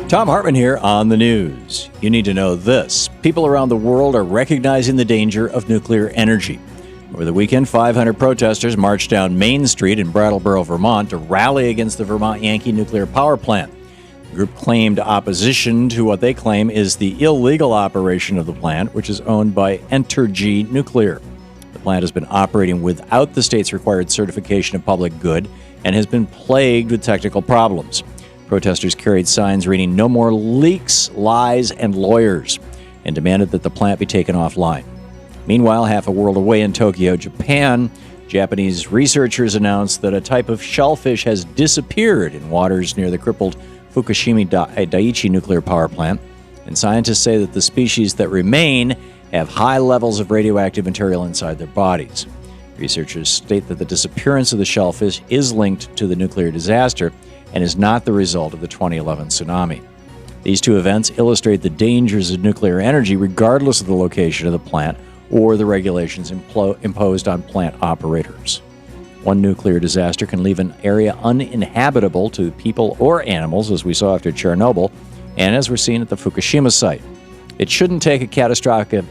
Thom Hartmann here on the news. You need to know this. People around the world are recognizing the danger of nuclear energy. Over the weekend, 500 protesters marched down Main Street in Brattleboro, Vermont to rally against the Vermont Yankee nuclear power plant. The group claimed opposition to what they claim is the illegal operation of the plant, which is owned by Entergy Nuclear. The plant has been operating without the state's required certification of public good and has been plagued with technical problems. Protesters carried signs reading "No more leaks, lies, and lawyers," and demanded that the plant be taken offline. Meanwhile, half a world away in Tokyo, Japan, Japanese researchers announced that a type of shellfish has disappeared in waters near the crippled Fukushima Daiichi nuclear power plant, and scientists say that the species that remain have high levels of radioactive material inside their bodies. Researchers state that the disappearance of the shellfish is linked to the nuclear disaster and is not the result of the 2011 tsunami. These two events illustrate the dangers of nuclear energy regardless of the location of the plant or the regulations imposed on plant operators. One nuclear disaster can leave an area uninhabitable to people or animals, as we saw after Chernobyl, and as we're seeing at the Fukushima site. It shouldn't take a catastrophic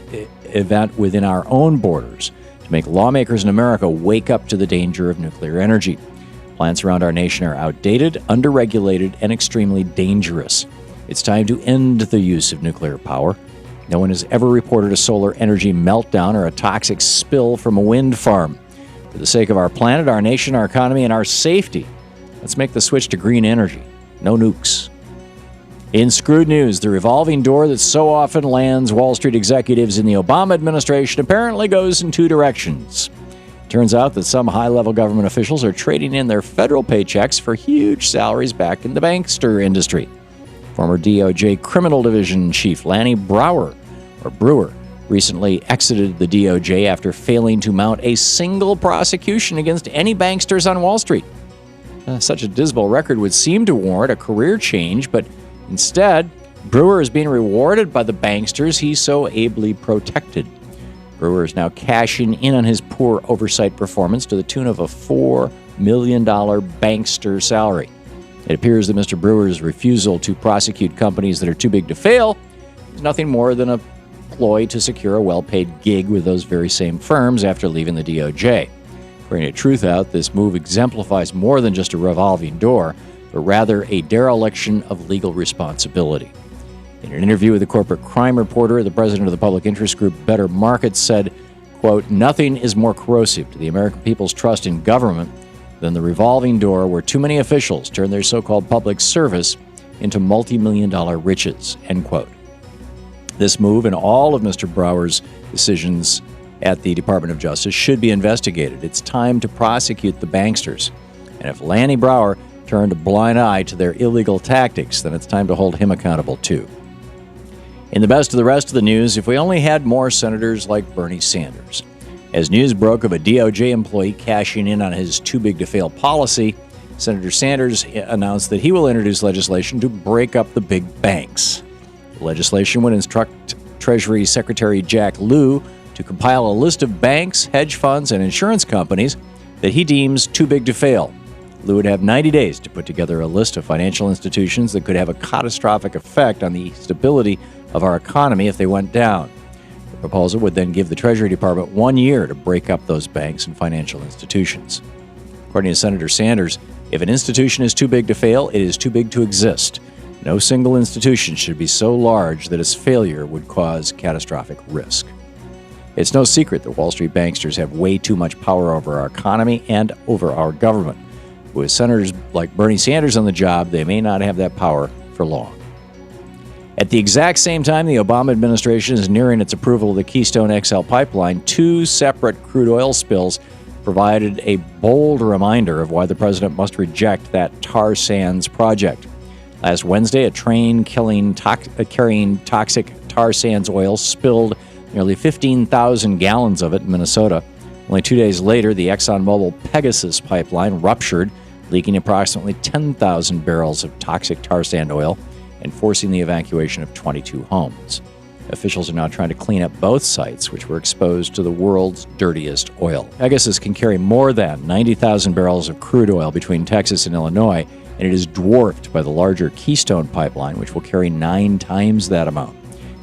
event within our own borders to make lawmakers in America wake up to the danger of nuclear energy. Plants around our nation are outdated, underregulated, and extremely dangerous. It's time to end the use of nuclear power. No one has ever reported a solar energy meltdown or a toxic spill from a wind farm. For the sake of our planet, our nation, our economy, and our safety, let's make the switch to green energy. No nukes. In screwed news, the revolving door that so often lands Wall Street executives in the Obama administration apparently goes in two directions. Turns out that some high-level government officials are trading in their federal paychecks for huge salaries back in the bankster industry. Former DOJ Criminal Division Chief Lanny Brewer recently exited the DOJ after failing to mount a single prosecution against any banksters on Wall Street. Such a dismal record would seem to warrant a career change, but instead, Brewer is being rewarded by the banksters he so ably protected. Brewer is now cashing in on his poor oversight performance to the tune of a $4 million bankster salary. It appears that Mr. Brewer's refusal to prosecute companies that are too big to fail is nothing more than a ploy to secure a well-paid gig with those very same firms after leaving the DOJ. According to Truthout, this move exemplifies more than just a revolving door, but rather a dereliction of legal responsibility. In an interview with the corporate crime reporter, the president of the public interest group Better Markets said, quote, "Nothing is more corrosive to the American people's trust in government than the revolving door where too many officials turn their so-called public service into multi-million-dollar riches," end quote. This move and all of Mr. Brewer's decisions at the Department of Justice should be investigated. It's time to prosecute the banksters. And if Lanny Brewer turned a blind eye to their illegal tactics, then it's time to hold him accountable too. In the best of the rest of the news, if we only had more senators like Bernie Sanders. As news broke of a DOJ employee cashing in on his too-big-to-fail policy, Senator Sanders announced that he will introduce legislation to break up the big banks. The legislation would instruct Treasury Secretary Jack Lew to compile a list of banks, hedge funds, and insurance companies that he deems too big to fail. Lew would have 90 days to put together a list of financial institutions that could have a catastrophic effect on the stability of our economy if they went down. The proposal would then give the Treasury Department 1 year to break up those banks and financial institutions. According to Senator Sanders, if an institution is too big to fail, it is too big to exist. No single institution should be so large that its failure would cause catastrophic risk. It's no secret that Wall Street banksters have way too much power over our economy and over our government. With senators like Bernie Sanders on the job, they may not have that power for long. At the exact same time the Obama administration is nearing its approval of the Keystone XL pipeline, two separate crude oil spills provided a bold reminder of why the president must reject that tar sands project. Last Wednesday, a train carrying toxic tar sands oil spilled nearly 15,000 gallons of it in Minnesota. Only 2 days later, the ExxonMobil Pegasus pipeline ruptured, leaking approximately 10,000 barrels of toxic tar sand oil and forcing the evacuation of 22 homes. Officials are now trying to clean up both sites, which were exposed to the world's dirtiest oil. Pegasus can carry more than 90,000 barrels of crude oil between Texas and Illinois, and it is dwarfed by the larger Keystone pipeline, which will carry 9 times that amount.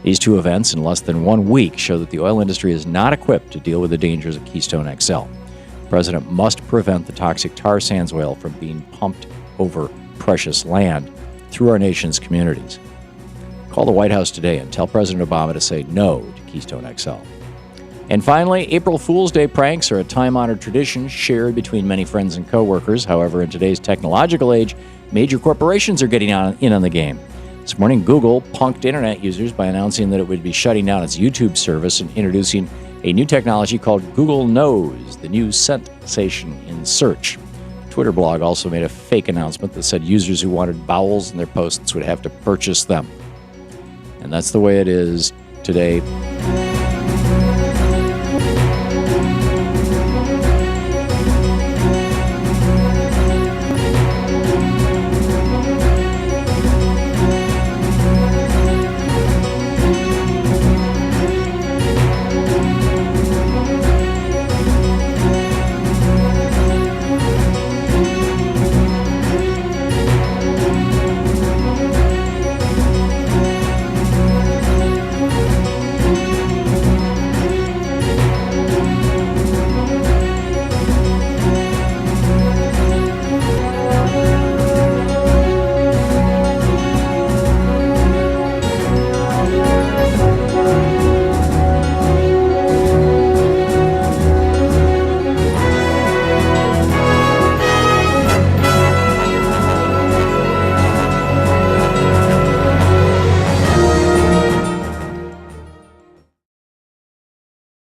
These two events in less than 1 week show that the oil industry is not equipped to deal with the dangers of Keystone XL. The president must prevent the toxic tar sands oil from being pumped over precious land through our nation's communities. Call the White House today and tell President Obama to say no to Keystone XL. And finally, April Fool's Day pranks are a time-honored tradition shared between many friends and coworkers. However, in today's technological age, major corporations are getting in on the game. This morning, Google punked internet users by announcing that it would be shutting down its YouTube service and introducing a new technology called Google Knows, the new sensation in search. Twitter blog also made a fake announcement that said users who wanted vowels in their posts would have to purchase them. And that's the way it is today.